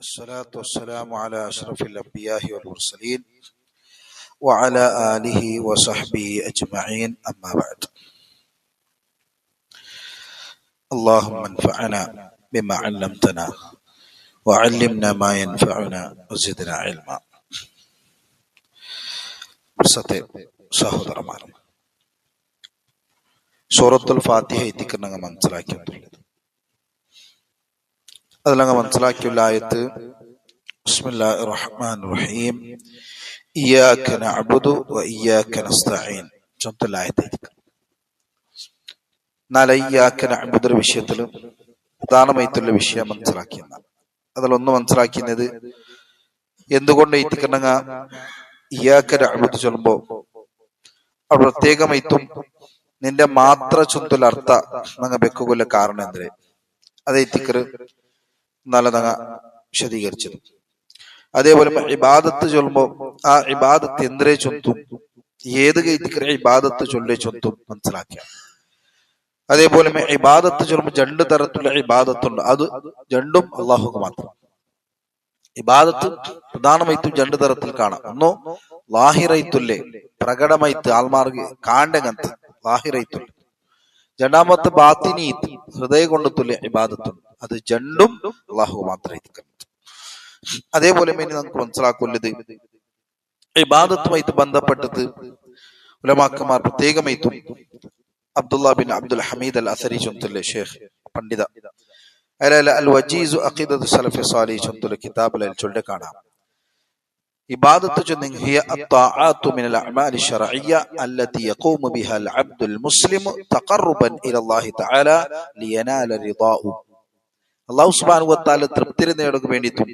الصلاة والسلام على أشرف الأنبياء والمرسلين وعلى آله وصحبه أجمعين أما بعد. اللهم انفعنا بما علمتنا وعلمنا ما ينفعنا وزدنا علما. സഹോദരന്മാർ, സൂറത്തുൽ ഫാത്തിഹ എത്തിക്കുന്നങ്ങ് മനസ്സിലാക്കിയിട്ടുള്ളത്. അതിലങ്ങ് മനസ്സിലാക്കിയുള്ള ആയത്ത് ബിസ്മില്ലാഹിർ റഹ്മാനിർ റഹീം ഇയ്യാക നഅ്ബുദു വ ഇയ്യാക നസ്തഈൻ ചൊല്ലുന്ന ആയത്ത്. ഇയ്യാക നഅ്ബുദുടെ വിഷയത്തിൽ പ്രധാനമായിട്ടുള്ള വിഷയം മനസ്സിലാക്കിയെന്നാണ്. അതിലൊന്ന് മനസ്സിലാക്കുന്നത് എന്തുകൊണ്ട് എത്തിക്കണങ്ങ ഇയ്യാക നഅ്ബുദു ചൊല്ലുമ്പോ അവിടെ പ്രത്യേകമായിട്ടും നിന്റെ മാത്ര ചൊല്ലുന്ന അർത്ഥ നങ്ങ വെക്കുകൊല്ല കാരണം എന്തിനെ അത് എത്തിക്കറ് നല്ലതങ്ങ വിശദീകരിച്ചത്. അതേപോലെ ഇബാദത്ത് ചൊല്ലുമ്പോ ആ ഇബാദത്ത് എന്തിനെ ചൊന്തും ഏത് കൈത്തിക്കറ ഇബാദത്ത് ചൊല്ലേ ചൊന്തും മനസ്സിലാക്കിയ. അതേപോലെ ഇബാദത്ത് ചൊല്ലുമ്പോ രണ്ട് തരത്തിലുള്ള ഇബാദത്തുണ്ട്. അത് രണ്ടും അള്ളാഹുക്ക് മാത്രം. ഇബാദത്ത് പ്രധാനമായിട്ടും രണ്ട് തരത്തിൽ കാണാം. ഒന്നോ ലാഹിറൈത്തുല്ലേ, പ്രകടമായിട്ട് ആൾമാർക്ക് കാണ്ടങ്ങത്ത് ലാഹിറൈത്തുല്ലേ. രണ്ടാമത്തെ ബാത്തിനീത്ത്, ഹൃദയ കൊണ്ട് തുല്യ ഇബാദത്തുണ്ട്. അത് രണ്ടും അള്ളാഹു മാത്രമേ. അതേപോലെ നമുക്ക് മനസ്സിലാക്കുന്നത് ഇബാദത്തുമായിട്ട് ബന്ധപ്പെട്ടത് ഉലമാക്കന്മാർ പ്രത്യേകമായിട്ടും അബ്ദുള്ള ബിൻ അബ്ദുൽ ഹമീദ് അൽ അസരി ചൊല്ലുല്ലേ ഷേഖ് പണ്ഡിത അൽ വജീസു അഖീദത്തു സലഫി സാലിഹ് ചൊല്ലുന്ന കിതാബിൽ ചൊല്ലെ കാണാം. ഇബാദത്ത് ചൊല്ലുന്ന ഹിയ അത്താഅതു മിനൽ അഅമാലി ശർഇയ്യ അല്ലതി യഖൂമു ബിഹാ അൽ അബ്ദുൽ മുസ്ലിമു തഖർറുബൻ ഇലല്ലാഹി തആല ലിയനാല റിദാഹു. അല്ലാഹു സുബ്ഹാനഹു വ തആല തൃപ്തി നേടുക വേണ്ടിയിട്ടും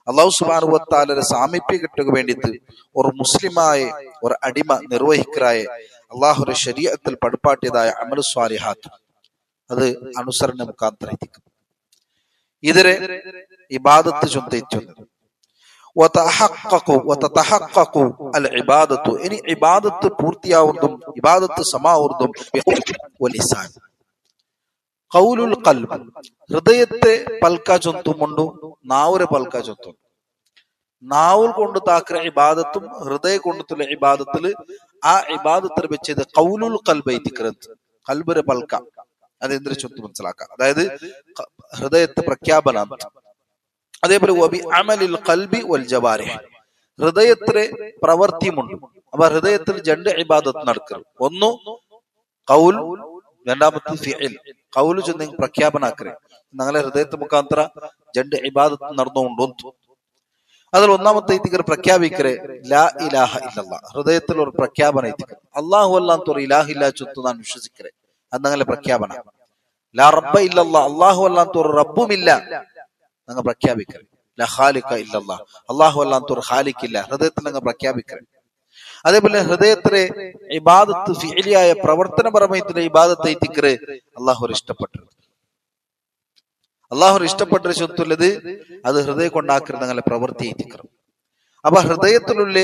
അല്ലാഹു സുബ്ഹാനഹു വ തആലയുടെ സാമീപ്യം കിട്ടുക വേണ്ടിയിട്ട് ഒരു മുസ്ലിമായ ഒരു അടിമ നിർവഹിക്കറായ അള്ളാഹുയുടെ ശരീഅത്തിൽ പഠിപ്പാട്ടിയതായ അമലു സ്വാലിഹാത്ത് അത് അനുസരണ മുഖാന്തരം ഇതിരെ ഇബാദത്ത് ചൊല്ലുന്നത്. ഇനി ഇബാദത്ത് പൂർത്തിയാവുന്നതും ഇബാദത്ത് സമാവുന്നതും ഖൗലുൽ ഖൽബ്, ഹൃദയത്തെ പൽക്ക ചൊന്തുമുണ്ടു, നാവുരെ പൽക്ക ചൊന്തും. നാവുൽ കൊണ്ട് താക്കര ഇബാദത്തും ഹൃദയ കൊണ്ടുള്ള ഇബാദത്തില് ആ ഇബാദത്തിൽ വെച്ചത് ഖൗലുൽ ഖൽബ് എത്തിക്കരുത്. ഖൽബിരെ പൽക്ക അതെന്തൊരു ചൊന്തു മനസ്സിലാക്കാം. അതായത് ഹൃദയത്തെ പ്രഖ്യാപന. അതേപോലെ വബി അമലിൽ ഖൽബി വൽ ജവാരിഹ്, ഹൃദയത്തിലെ പ്രവൃത്തിയുമുണ്ട്. അപ്പൊ ഹൃദയത്തിൽ രണ്ട് ഇബാദത്ത് നടക്കരുത്. ഒന്ന് ഖൗൽ, രണ്ടാമത്തെ ഫിഇൽ. ഖൗല് ചൊന്നി പ്രഖ്യാപനാക്കരെ ഞങ്ങളെ ഹൃദയത്തെ മുഖാന്തര രണ്ട് ഇബാദത്ത് നടന്നുകൊണ്ടു. അതിൽ ഒന്നാമത്തെ ഇത്തിക്കർ പ്രഖ്യാപിക്കരെ ലാ ഇലാഹ ഇല്ലല്ലാഹ്, ഹൃദയത്തിൽ ഒരു പ്രഖ്യാപന ഇത്തിക്കർ അല്ലാഹു അല്ലാഹു ഇലാഹില്ല ചൊത്തു ഞാൻ വിശ്വസിക്കരെ അത് ഞങ്ങളെ പ്രഖ്യാപന. ലാ റബ്ബ ഇല്ലല്ലാഹ്, അല്ലാഹു അല്ലാഹു ഒരു റബ്ബുമില്ല ഞങ്ങൾ പ്രഖ്യാപിക്കരെ. ലാ ഖാലിഖ ഇല്ലല്ലാഹ്, അല്ലാഹു അല്ലാഹു ഒരു ഖാലിഖില്ല ഹൃദയത്തിൽ ഞങ്ങൾ പ്രഖ്യാപിക്കരെ. അതേപോലെ ഹൃദയത്തിലെ ഇബാദത്ത് ഫിഇലിയായ പ്രവർത്തനപരമായിട്ടുള്ള ഇബാദത്ത് എത്തിക്കരെ അല്ലാഹു ഇഷ്ടപ്പെട്ടു. അള്ളാഹു ഇഷ്ടപ്പെട്ട ചൊത്തുള്ളത് അത് ഹൃദയം കൊണ്ടാക്കരുത് ഞങ്ങളെ പ്രവൃത്തി എത്തിക്കണം. അപ്പൊ ഹൃദയത്തിലുള്ള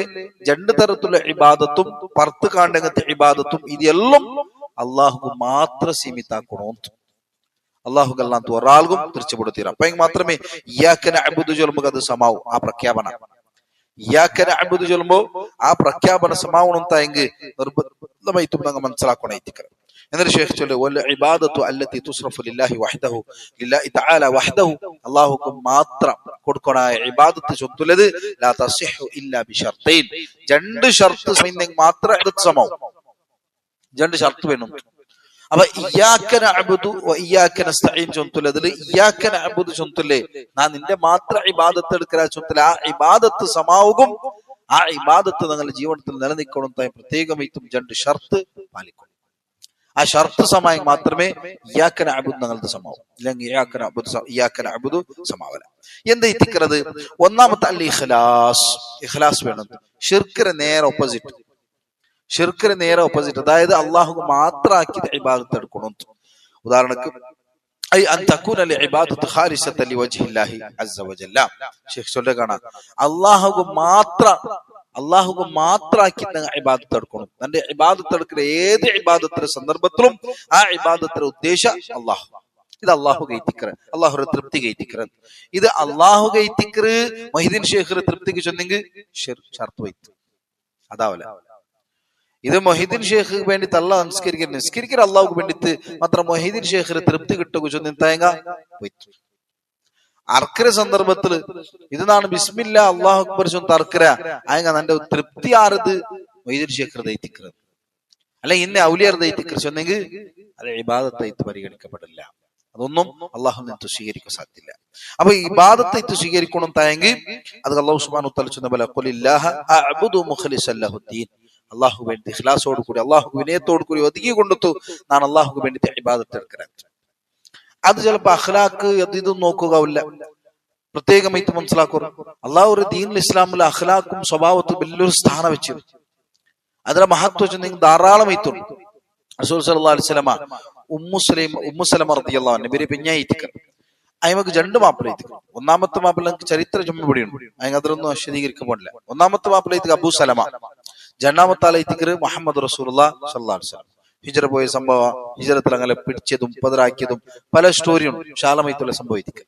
രണ്ട് തരത്തിലുള്ള ഇബാദത്തും പുറത്ത് കാണ്ടങ്ങത്തെ ഇബാദത്തും ഇതെല്ലാം അള്ളാഹുക്ക് മാത്രം സീമിതാക്കണോ. അള്ളാഹുക്ക് അല്ലാത്ത ഒരാൾക്കും തിരിച്ചുപെടുത്തീരാം. അപ്പൊ മാത്രമേ ഇയ്യാക നഅ്ബുദു ചൊല്ലുമ്പോൾ അത് സമാവും. ആ പ്രഖ്യാപന ഇയ്യാക നഅ്ബുദു ചൊല്ലുമ്പോ ആ പ്രഖ്യാപന സമാവണമെങ്കിൽ നിർബന്ധമായിട്ടും ഞങ്ങൾ മനസ്സിലാക്കണം എത്തിക്കണം. എന്നിട്ട് ശേഖ് ചൊല്ലു വൽ ഇബാദത്തു അല്ലതി തുസ്റഫു ലില്ലാഹി വഹ്ദഹു, ലില്ലാഹി തആല വഹ്ദഹു, അല്ലാഹുക്ക് മാത്രം കൊടുക്കണായ ഇബാദത്ത് ചൊല്ലുന്നത് ലാ തസിഹു ഇല്ലാ ബിശർത്തൈൻ, രണ്ട് ഷർത്ത് സൈന്യം മാത്രം ഇത് സമാവും. രണ്ട് ഷർത്ത് വേണം. അപ്പൊ ഇയ്യാക നഅ്ബുദു വ ഇയ്യാക നസ്തഈൻ ചൊല്ലുന്നതിൽ ഇയ്യാക നഅ്ബുദു ചൊല്ലുല്ലേ ഞാൻ നിന്റെ മാത്രം ഇബാദത്ത് എടുക്കലാ ചൊല്ലുല. ആ ഇബാദത്ത് സമാവുകയും ആ ഇബാദത്ത് നിങ്ങളുടെ ജീവിതത്തിൽ നിലനിൽക്കണം. പ്രത്യേകമായിട്ടും രണ്ട് ഷർത്ത് പാലിക്കണം. ആ ഷർത്ത് സമായം മാത്രമേ ഇയ്യാക നഅ്ബുദു ഞങ്ങളുടെ സമാവും. ഇല്ലെങ്കിൽ ഇയ്യാക നഅ്ബുദു സമാവല. എന്താ എത്തിക്കുന്നത്? ഒന്നാമത്തെ അൽ ഇഖ്ലാസ്, ഇഖ്ലാസ് വേണം. ഷിർക്കിന് നേരെ ഓപ്പോസിറ്റ്. ഷിർക്കിന് നേരെ ഓപ്പോസിറ്റ്, അതായത് അള്ളാഹു മാത്രമാക്കി ഇബാദത്ത് എടുക്കണം. ഉദാഹരണക്ക് ഐ അൻ തകൂന ലി ഇബാദത്തു ഖാലിസത്തൻ ലിവജ്ഹില്ലാഹി അസ്സ വജല്ല. ശൈഖ് ചൊല്ലുക കാണാം, അള്ളാഹുക്ക് മാത്രമാക്കി ഇബാദത്ത് എടുക്കണം. തന്റെ ഇബാദത്ത് എടുക്കുന്ന ഏത് ഇബാദത്തിന്റെ സന്ദർഭത്തിലും ആ ഇബാദത്തിന്റെ ഉദ്ദേശം അള്ളാഹു. ഇത് അള്ളാഹു കൈത്തിക്കർ, അള്ളാഹുടെ തൃപ്തി കൈത്തിക്കർ. ഇത് അള്ളാഹു കൈത്തിക്കർ മൊഹീദ്ദീൻ ഷേഖ് തൃപ്തിക്ക് ചൊന്നെങ്കിൽ ഷർത്ത് വൈത്ത് അതാവല. ഇത് മൊഹീദ്ദീൻ ഷേഖ് വേണ്ടി തള്ള നിസ്കരിക്കൽ അള്ളാഹുക്ക് വേണ്ടിട്ട് മാത്രം മൊഹീദ്ദീൻ ഷേഖ് തൃപ്തി കിട്ടുക ചൊന്നി തേങ്ങ വൈത്തു. അർക്കര സന്ദർഭത്തില് ഇതാണ് ബിസ്മില്ല അള്ളാഹു അക്ബർ ചൊന്ന് തർക്കര അയങ്ങ നന്റെ തൃപ്തി ആരത് മൊഹീദ്ദീൻ ഷേഖ് ദൈത്തിക്കർ അല്ലെ ഇന്ന ഔലിയർ ദൈത്തിക്കർ ചൊന്നെങ്കിൽ അത് ഇബാദത്തായിട്ട് പരിഗണിക്കപ്പെടില്ല. അതൊന്നും അള്ളാഹു നിന്ന് സ്വീകരിക്കാൻ സാധ്യല്ല. അപ്പൊ ഇബാദത്തായിട്ട് സ്വീകരിക്കണം തായെങ്കിൽ അത് അള്ളാഹു സുബ്ഹാനഹു വ തആല ചൊന്ന പോലെ ഖുലില്ലാഹ അഅ്ബുദു മുഖ്ലിസൻ ലഹുദ്ദീൻ, അള്ളാഹു വേണ്ടി ഇഖ്ലാസോട് കൂടി അള്ളാഹു വിനയത്തോട് കൂടി ഒതുങ്ങി കൊണ്ടെത്തു ഞാൻ അള്ളാഹുക്ക് വേണ്ടി ഇബാദത്ത് എടുക്കാൻ. അത് ചിലപ്പോ അഖ്ലാഖ് ഇതും നോക്കുകയില്ല, പ്രത്യേകമായിട്ട് മനസ്സിലാക്കുക. അള്ളാഹു ഒരു ദീനുൽ ഇസ്ലാമിലെ അഖ്ലാഖും സ്വഭാവത്തും വലിയൊരു സ്ഥാനം വെച്ചു. അതിലെ മഹത്വം നിങ്ങൾ ധാരാളമായിട്ടുണ്ട്. റസൂൽ സല്ലല്ലാഹു അലൈഹി വസല്ലമ ഉമ്മു സലമ റളിയല്ലാഹു അൻഹ ഇവരെ പിഞ്ഞായിത്തിക്കർ അയ്മക്ക് രണ്ട് മാപ്പിളയിത്തിക്കർ. ഒന്നാമത്തെ മാപ്പിള ചരിത്ര ചുമപടിയുണ്ട്, അതിന് അതിലൊന്നും വിശദീകരിക്കപ്പെടില്ല. ഒന്നാമത്തെ മാപ്പിളയിത്തിക്ക് അബൂ സലമ, രണ്ടാമത്തെ ആളയിത്തിക്കർ മുഹമ്മദ് റസൂലുള്ളാഹി സ്വല്ലല്ലാഹു അലൈഹി വസല്ലം. ഹിജറ പോയ സംഭവം, ഹിജറത്തിൽ അങ്ങനെ പിടിച്ചതും പതറാക്കിയതും പല സ്റ്റോറിയും ശാലമയത്തുള്ള സംഭവിക്കുക.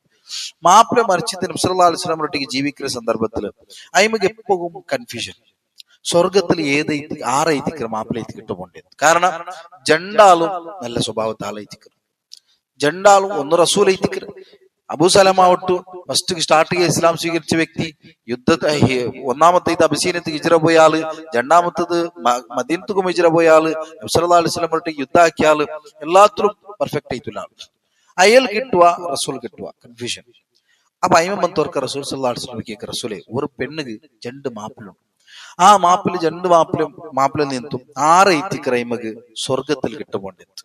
മാപ്പിള മരിച്ചതിന് നബി സല്ലല്ലാഹു അലൈഹി വസല്ലം ഒട്ടിക്ക് ജീവിക്കുന്ന സന്ദർഭത്തിൽ അയ്മക്ക് എപ്പോഴും കൺഫ്യൂഷൻ, സ്വർഗത്തിൽ ഏതൈത്തി ആറൈത്തിക്കർ മാപ്പിളൈത്തി കിട്ടുപോണ്ടത്. കാരണം രണ്ടാളും നല്ല സ്വഭാവത്തെ ആളൈത്തിക്കർ, രണ്ടാളും ഒന്ന് റസൂൽ ഐത്തിക്കർ. അബൂ സലമ ഒട്ടു ഫസ്റ്റ് സ്റ്റാർട്ട് ചെയ്ത് ഇസ്ലാം സ്വീകരിച്ച വ്യക്തി, ഒന്നാമത്തേത് അബിസീനത്ത് ഹിജ്റ പോയ ആള്, രണ്ടാമത്തത് മദീനത്തുക്കും ഹിജ്റ പോയ ആള്, നബി സല്ലല്ലാഹു അലൈഹി വസല്ലം ഒട്ട് യുദ്ധാക്കിയ ആള്, എല്ലാത്തിലും പെർഫെക്റ്റ് ആയിട്ടുള്ള ആള്. അയാൾ കിട്ടുക റസൂൽ കിട്ടുക കൺഫ്യൂഷൻ. അപ്പൊ അയ്മന്തോർക്ക് റസൂൽ സല്ലല്ലാഹു അലൈഹി വസല്ലം റസൂലെ ഒരു പെണ്ണുക്ക് രണ്ട് മാപ്പിളുണ്ട്, ആ മാപ്പില് രണ്ട് മാപ്പിളിൽ നിന്നും ആറ് എത്തിക്കറൈമക്ക് സ്വർഗത്തിൽ കിട്ടുപോണ്ടെത്ത്.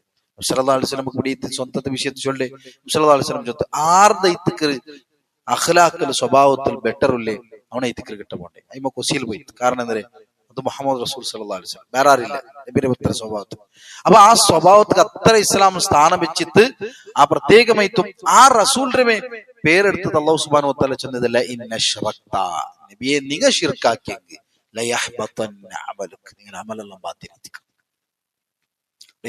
സല്ലല്ലാഹു അലൈഹി വസല്ലം കൂടി സ്വന്തത്തെ വിഷയത്തിൽ ചൊല്ലേ സല്ലല്ലാഹു അലൈഹി വസല്ലം ചൊത്ത് ആർദ ഇത്തിക്കർ അഖ്ലാഖിൽ സ്വഭാവത്തിൽ ബെറ്ററില്ലേ അവനെ ഇത്തിക്കർ കിട്ടുപോണ്ടേ. അയ്മ കൊസിയിൽ പോയി. കാരണം എന്തേ അത് മുഹമ്മദ് റസൂൽ സല്ലല്ലാഹു അലൈഹി വസല്ലം വേറെ ആരില്ല നബിയുടെ പുത്ര സ്വഭാവത്തിൽ. അപ്പൊ ആ സ്വഭാവത്തിൽ അത്ര ഇസ്ലാം സ്ഥാനം വെച്ചിട്ട് ആ പ്രത്യേകമായിട്ടും ആ റസൂലിന്റെ പേരെടുത്തത് അല്ലാഹു സുബ്ഹാനഹു വ തആല ചെന്നതല്ല ഇന്ന ശറക്ത നബിയെ നിങ്ങൾ ശിർക്കാക്കിയെങ്കിൽ ലയഹ്ബതന്ന അമലുക, നിങ്ങൾ അമലെല്ലാം ബാത്തിലാക്കും.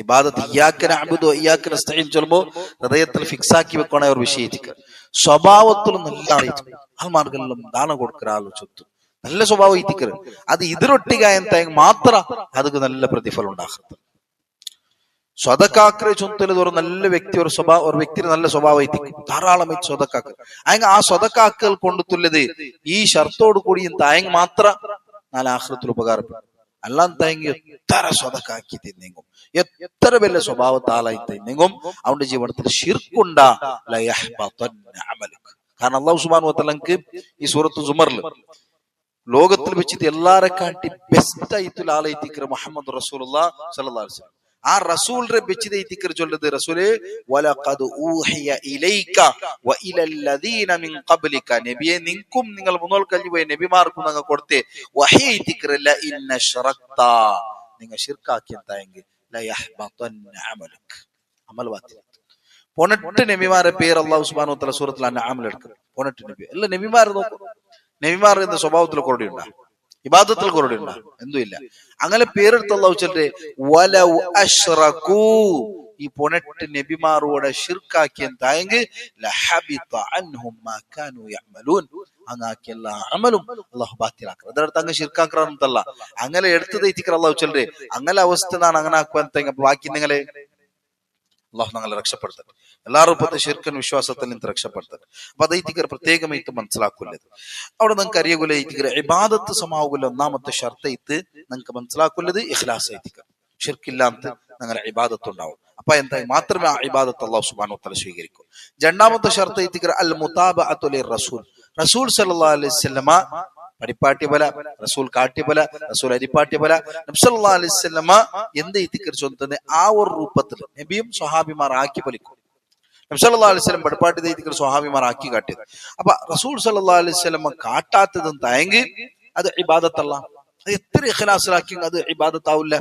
ഇബാദത്ത് ഇയ്യാക നഅ്ബുദു വ ഇയ്യാക നസ്തഈൻ ചൊല്ലുമ്പോൾ ഹൃദയത്തിൽ ഫിക്സ് ആക്കി വെക്കണ ഒരു വിഷയത്തിക്ക് സ്വഭാവത്തിൽ നല്ല അറിയിച്ചു ആൾമാർക്കെല്ലാം ദാനം കൊടുക്കുന്ന ആൾ ചൊത്തു നല്ല സ്വഭാവം ഇത്തിക്കറ് അത് ഇതിരൊട്ടിക ಎಂತ മാത്ര ಅದಕ್ಕೆ നല്ല പ്രതിഫലം ഉണ്ടാകുന്നത്. സ്വതക്കാക്കറെ ചൊന്തല് ഒരു നല്ല വ്യക്തി ഒരു വ്യക്തി നല്ല സ്വഭാവം എത്തിക്കും ധാരാളം സ്വതക്കാക്കൽ അയങ്ങ ആ സ്വതക്കാക്കൽ കൊണ്ടു തുല്യത് ഈ ഷർത്തോട് കൂടിയും തായങ് മാത്ര നാല് ആഖിറത്തിൽ ഉപകാരപ്പെടും. അല്ലാതെ തായങ് എത്ര സ്വതക്കാക്കി തിന്നെങ്കും എത്ര വലിയ സ്വഭാവത്താലായി തിന്നെങ്കും അവന്റെ ജീവിതത്തിൽ ശിർക്കുണ്ടാ ലയഹ്ബതന്ന അമലുക. കാരണം അല്ലാഹു സുബ്ഹാനഹു വ തആലക്ക് ഈ സൂറത്ത് സുമറിൽ ലോകത്തിൽ വെച്ചിട്ട് എല്ലാരെ കാട്ടി ബെസ്റ്റ് ആയിട്ടുള്ള ആളായിത്തിക്കർ മുഹമ്മദ് റസൂലുള്ളാഹി സ്വല്ലല്ലാഹു അലൈഹി വസല്ലം. ആ റസൂലിനെ വെച്ചിട്ട് ഇത്തിക്കർ ചൊല്ലത് റസൂലേ വലഖദ് ഊഹിയ ഇലൈക വ ഇലല്ലദീന മിൻ ഖബ്ലിക നബിയെ നിങ്ങൾക്കും നിങ്ങൾ മുന്നോൽ കഴിഞ്ഞു പോയ നബിമാർക്കും നിങ്ങൾ കൊടുത്തേ വഹി ഇത്തിക്കർ ല ഇന്ന ശറക്ത നിങ്ങൾ ശിർക്കാക്കി എന്തായെങ്കിൽ ലയഹ്ബതന്ന അമലുക അമൽ ബാത്തിൽ. 18 നബിമാരുടെ പേര് അല്ലാഹു സുബ്ഹാനഹു വ തആല സൂറത്തുൽ അൻആമിൽ എടുക്കും. 18 നബി എല്ലാ നബിമാരെ നോക്കൂ. നബിമാർ എന്ന സ്വഭാവത്തിൽ കുറവുണ്ടാ, ഇബാദത്തിൽ കുറവുണ്ടാ, എന്തുമില്ല. അങ്ങനെ പേരെടുത്ത് അല്ലാഹു ചൊല്ലിട്ട് വലൗ അശ്റകൂ ഈ 18 നബിമാരോടെ ശിർക്കാക്കി എന്തായെങ്കിൽ ലഹബിത അൻഹും മാ കാനൂ യഅമലൂൻ അങ്ങാക്കി എല്ലാ അമലും അല്ലാഹു ബാത്തിലാക്കും. അതടുത്ത് അങ്ങ് ശിർക്കാക്കറന്നല്ല അങ്ങനെ എടുത്തത് എത്തിക്കർ അല്ലാഹു ചൊല്ലിട്ട് അങ്ങനെ അവസ്ഥ നാണ് അങ്ങനെ ആക്കുവാൻ ബാക്കി നിങ്ങളെ അള്ളാഹു ഞങ്ങളെ രക്ഷപ്പെടുത്തട്ടെ. എല്ലാവരും ഇപ്പോഴത്തെ ശിർക്കൻ വിശ്വാസത്തിൽ നിന്ന് രക്ഷപ്പെടുത്തട്ടെ. അപ്പൊ അതൈത്തിക്കർ പ്രത്യേകമായിട്ട് മനസ്സിലാക്കുന്നത് അവിടെ നിങ്ങൾക്ക് അറിയുക ഇത്തിക്കർ ഇബാദത്ത് സമാവുക ഒന്നാമത്തെ ഷർത്തൈത്ത് നിങ്ങൾക്ക് മനസ്സിലാക്കുന്നത് ഇഖ്ലാസ് ഐത്തിക്കർ ഷിർക്കില്ലാത്ത നിങ്ങളുടെ ഇബാദത്ത് ഉണ്ടാവും. അപ്പൊ എന്താ മാത്രമേ ആ ഇബാദത്ത് അല്ലാഹു സുബ്ഹാനഹു വ തആല സ്വീകരിക്കൂ. രണ്ടാമത്തെ ഷർത്തൈത്തിക്കർ അൽ മുതാബഅതു ലിറസൂൽ റസൂൽ സല്ലല്ലാഹു അലൈഹി വസല്ലമ പരിപ്പാട്ടിയ പോലെ റസൂൽ കാട്ടിയ പോലെ റസൂൽ അരിപ്പാട്ടിയ പോലെ നബി സല്ലല്ലാഹു അലൈഹി വസല്ലമ എന്ത് ഇത്തിക്കർ ചൊല്ലുന്നത് ആ ഒരു രൂപത്തിൽ നബിയും സ്വഹാബിമാർ ആക്കി പലിക്കും. നബി സല്ലല്ലാഹു അലൈഹി വസല്ലം പരിപ്പാട്ടി ഇത്തിക്കർ സ്വഹാബിമാർ ആക്കി കാട്ടിയത്. അപ്പൊ റസൂൽ സല്ലല്ലാഹു അലൈഹി വസല്ലമ കാട്ടാത്തതും തായെങ്കിൽ അത് ഇബാദത്തല്ല. അത് എത്ര ഇഖ്ലാസിലാക്കി അത് ഇബാദത്താവില്ല.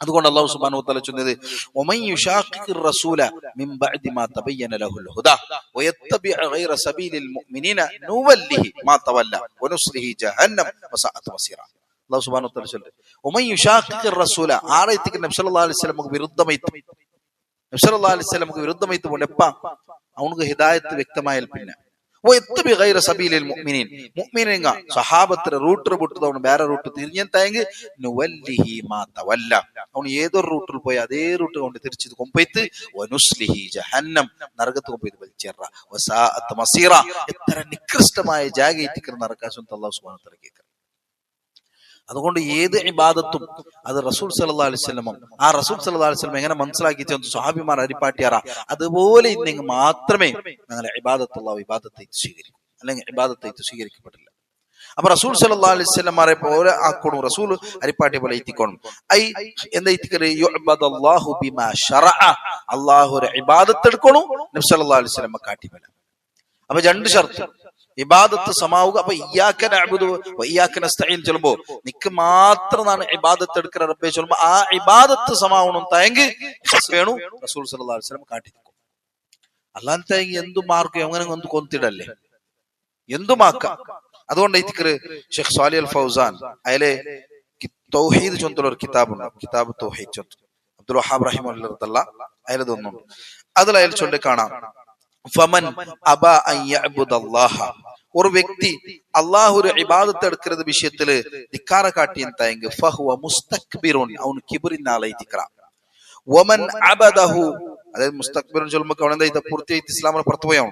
അതുകൊണ്ട് അല്ലാഹു സുബ്ഹാനഹു വ തആല ചൊല്ലുന്നത് വമൻ യുശാഖിഖിർ റസൂല മിൻ ബഅദി മാ തബയ്യന ലഹുൽ ഹുദാ വയത്തബി ഗൈറ സബീലിൽ മുഅ്മിനീന നുവല്ലിഹി മാ തവല്ല വനുസ്ലിഹി ജഹന്നം വസഅത് മസീറ. അല്ലാഹു സുബ്ഹാനഹു വ തആല ചൊല്ലുന്നത് വമൻ യുശാഖിഖിർ റസൂല ആറൈത്തിക്ക് നബി സല്ലല്ലാഹു അലൈഹി വസല്ലമക്ക് വിരുദ്ധമായി നബി നബി സല്ലല്ലാഹു അലൈഹി വസല്ലമക്ക് വിരുദ്ധമായിട്ട് പോണ്ടെപ്പ അവനക്ക് ഹിദായത്ത് വ്യക്തമായാൽ പിന്നെ മുഅ്മിനീങ്ങ സഹാബത്തിന്റെ റൂട്ട് വിട്ടതവണ് വേറെ റൂട്ട് തിരിഞ്ഞെങ്കിൽ അവൻ ഏതൊരു റൂട്ടിൽ പോയി അതേ റൂട്ട് കൊണ്ട് തിരിച്ചത് കൊമ്പത്ത് ജഹന്നം നരകത്ത് കൊമ്പത്ത് വലിച്ചേറ മസീറ എത്ര നികൃഷ്ടമായ ജാഗയിത്തിക്കുന്ന നരകാശം അല്ലാഹു സുബ്ഹാനഹു വ തആല കേൾക്കുക. അതുകൊണ്ട് ഏത് ഇബാദത്തും അത് റസൂൽ സല്ലല്ലാഹു അലൈഹി വസല്ലം ആ റസൂൽ സല്ലല്ലാഹു അലൈഹി വസല്ലം എങ്ങനെ മനസ്സിലാക്കി സ്വഹാബിമാർ അരിപ്പാട്ടിയാറ അതുപോലെ ഇന്നെങ്കിൽ മാത്രമേ ഞങ്ങളെ ഇബാദത്ത് അല്ലാഹു ഇബാദത്തെ സ്വീകരിക്കും, അല്ലെങ്കിൽ ഇബാദത്തെ സ്വീകരിക്കപ്പെടില്ല. അപ്പൊ റസൂൽ സല്ലല്ലാഹു അലൈഹി വസല്ലമയെ പോലെ ആക്കണം, റസൂൽ അരിപ്പാട്ടി പോലെ എത്തിക്കണം. അല്ലാഹുവിന്റെ ഇബാദത്ത് എടുക്കണം, നബി സല്ലല്ലാഹു അലൈഹി വസല്ലം കാട്ടി പോലെ. അപ്പൊ രണ്ട് ഷർത്ത് ഇബാദത്ത് സമാവുക. അപ്പൊ ഇയ്യാക നഅ്ബുദു വ ഇയ്യാക നസ്തഈൻ ചൊല്ലുമ്പോ നിക്ക് മാത്രമാണ് ഇബാദത്ത് എടുക്കുന്ന റബ്ബേ ചൊല്ലുമ്പോ ആ ഇബാദത്ത് സമാവണം തായെങ്കിൽ വേണു റസൂൽ സല്ലല്ലാഹു അലൈഹി വസല്ലം കാട്ടി തരും. അല്ലാതെ എന്തു മാർക്കും അങ്ങനെ ഒന്ന് കൊന്തിടല്ലേ എന്തുമാക്ക. അതുകൊണ്ട് ഇതിക്കറ് ഷെയ്ഖ് സ്വാലിഹ് അൽ ഫൗസാൻ അയലെ തൗഹീദ് ചൊന്തുള്ള ഒരു കിതാബുണ്ട്, കിതാബ് തൗഹീദ് ചൊന്തു അബ്ദുൽ വഹാബ് റഹിമഹുല്ലാഹ് അയലതൊന്നുണ്ട്. അതിൽ അയൽ ചൊല്ലി കാണാം, ഫമൻ അബാ അൻ യഅ്ബുദല്ലാഹ, ഒരു വ്യക്തി അല്ലാഹുവിന്റെ ഇബാദത്ത് എടുക്കുന്ന വിഷയത്തില് ധിക്കാര കാട്ടിയെങ്കിൽ ഫഹുവ മുസ്തക്ബിറുൻ, അവൻ കിബ്റിനാലൈ ദിക്ര. വമൻ അബദഹു, അതായത് മുസ്തക്ബിറുൻ ചൊല്ലുമ്പോൾ അവൻ എന്താ പൂർത്തിയായി ഇസ്ലാമിനെ പുറത്തുപോയാണ്.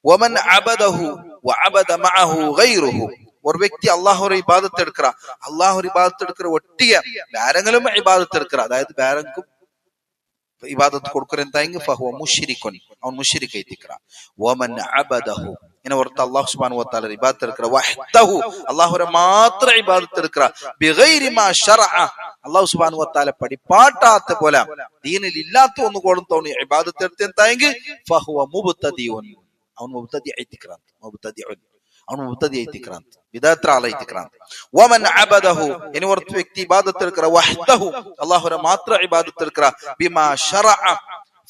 വമൻ അബദഹു വഅബദ മഅഹു ഗൈറുഹു, ഒരു വ്യക്തി അല്ലാഹുവിന്റെ ഇബാദത്ത് എടുക്കുക, അല്ലാഹുവിന്റെ ഇബാദത്ത് എടുക്കുക ഒട്ടിയ വേറെങ്കിലും ഇബാദത്ത് എടുക്കുക, അതായത് വേറെക്കും ഇബാദത്ത് കൊടുക്കുന്ന ഫഹുവ മുശ്രിക്കുൻ, അവൻ മുശ്രിക് ആയിത്തിക്കറ. വമൻ അബദഹു, ഇങ്ങനെ ഓർത്ത് അല്ലാഹു സുബ്ഹാനഹു വ തആല ഇബാദത്ത് എടുക്കുക, വഹ്ദഹു, അല്ലാഹുവിനെ മാത്രം ഇബാദത്ത് എടുക്കുക, ബിഗൈരി മാ ശറഅ, അല്ലാഹു സുബ്ഹാനഹു വ തആല പഠിപ്പാട്ടാത്ത പോലെ ദീനിൽ ഇല്ലാത്ത ഒന്ന് കൊടുത്തോണി ഇബാദത്ത് എടുത്തെങ്കിൽ ഫഹുവ മുബ്തദിഉൻ, അവൻ മുബ്തദി ആയിത്തിക്കറ, മുബ്തദിഉൻ, അവൻ മുബ്തദി ആയിത്തിക്കറ, ബിദഅത്ത് ആയിത്തിക്കറ. വമൻ അബദഹു, ഇനി ഒരു വ്യക്തി ഇബാദത്ത് എടുക്കുക വഹ്ദഹു, അല്ലാഹുവിനെ മാത്രം ഇബാദത്ത് എടുക്കുക, ബിമാ ശറഅ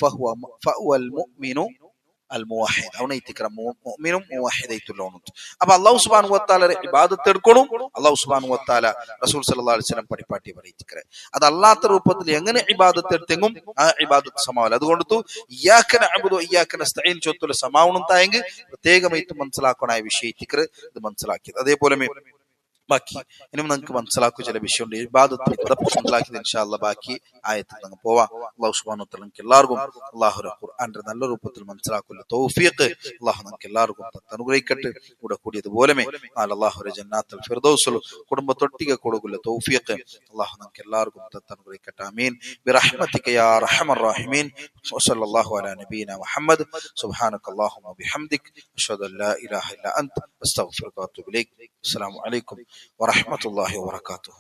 ഫഹുവൽ മുഅ്മിനു അൽ മുവഹിദ്, അവനെ ഇത്തിക്കറ മുഅ്മിനും മുവഹിദൈത്തുള്ളവനും. അപ്പൊ അല്ലാഹു സുബ്ഹാനഹു വ തആല ഇബാദത്ത് എടുക്കണം, അല്ലാഹു സുബ്ഹാനഹു വ തആല റസൂൽ സല്ലല്ലാഹു അലൈഹി വസല്ലം പഠിപ്പാട്ടി പറയിത്തിക്കറ. അതല്ലാത്ത രൂപത്തിൽ എങ്ങനെ ഇബാദത്ത് എടുത്തെങ്കും ആ ഇബാദത്ത് സമാവല്ല. അതുകൊണ്ട് ഇയ്യാക നഅ്ബുദു വ ഇയ്യാക നസ്തഈൻ ചൊല്ലുന്ന സമാവണം തായെങ്കിൽ പ്രത്യേകമായിട്ട് മനസ്സിലാക്കണ വിഷയം ഇത്തിക്കറ ഇത് മനസ്സിലാക്കിയത്. അതേപോലെ ബാക്കി ഇനിയും നിങ്ങൾക്ക് മനസ്സിലാക്കുക ചില വിഷയമുണ്ട് ഇബാദത്തിൽ മനസ്സിലാക്കിയത്. ഇൻഷാ അല്ലാഹ് ബാക്കി ആയത്തിൽ നിങ്ങൾ പോവാം. അല്ലാഹു സുബ്ഹാനഹു വ തആല നിങ്ങൾക്ക് എല്ലാവർക്കും അല്ലാഹുവിന്റെ ഖുർആന്റെ നല്ല രൂപത്തിൽ മനസ്സിലാക്കുന്ന തൗഫീഖ് അല്ലാഹു നിങ്ങൾക്ക് എല്ലാവർക്കും അനുഗ്രഹിക്കട്ടെ. കൂടെ കൂടിയതുപോലെ അല്ലാഹുവിന്റെ ജന്നാത്തുൽ ഫിർദൗസിൽ കുടുംബത്തൊട്ടിക കൊടുക്കുന്ന തൗഫീഖ് അല്ലാഹു നിങ്ങൾക്ക് എല്ലാവർക്കും അനുഗ്രഹിക്കട്ടെ. ആമീൻ ബിറഹ്മതിക യാ അർഹമർ റഹീമീൻ. വസല്ലല്ലാഹു അലാ നബിയിനാ മുഹമ്മദ്. സുബ്ഹാനകല്ലാഹുമ്മ വബിഹംദിക അഷ്ഹദു അൻ ലാ ഇലാഹ ഇല്ലാ അൻത അസ്തഗ്ഫിറുക വ അത്തൂബു ഇലൈക്. അസ്സലാമു അലൈക്കും വറഹ്മത്തുള്ളാഹി വബറകാതുഹു.